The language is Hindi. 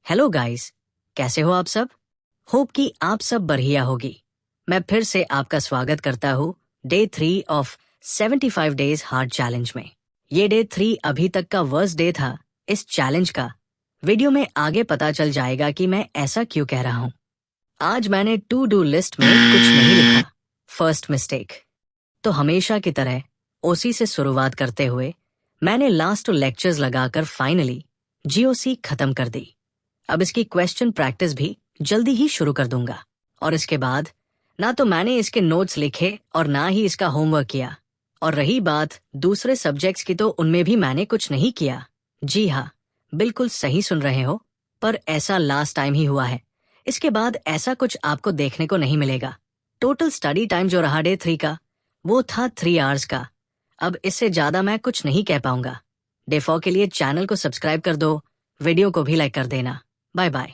हेलो गाइस, कैसे हो आप सब? होप कि आप सब बढ़िया होगी। मैं फिर से आपका स्वागत करता हूँ day 3 of 75 days hard challenge में। ये डे 3 अभी तक का वर्स्ट डे था इस चैलेंज का। वीडियो में आगे पता चल जाएगा कि मैं ऐसा क्यों कह रहा हूँ। आज मैंने टू डू लिस्ट में कुछ नहीं लिखा। First mistake. तो हमेशा की तरह ओसी से शुरुआत करते हुए मैंने लास्ट लेक्चर्स लगाकर फाइनली जीओसी खत्म कर दी। अब इसकी क्वेश्चन प्रैक्टिस भी जल्दी ही शुरू कर दूंगा। और इसके बाद ना तो मैंने इसके नोट्स लिखे और ना ही इसका होमवर्क किया। और रही बात दूसरे सब्जेक्ट्स की, तो उनमें भी मैंने कुछ नहीं किया। जी हाँ, बिल्कुल सही सुन रहे हो, पर ऐसा लास्ट टाइम ही हुआ है। इसके बाद ऐसा कुछ आपको देखने को नहीं मिलेगा। टोटल स्टडी टाइम जो रहा डे 3 का, वो था 3 आवर्स का। अब इससे ज्यादा मैं कुछ नहीं कह पाऊंगा। डे 4 के लिए चैनल को सब्सक्राइब कर दो, वीडियो को भी लाइक कर देना। Bye bye.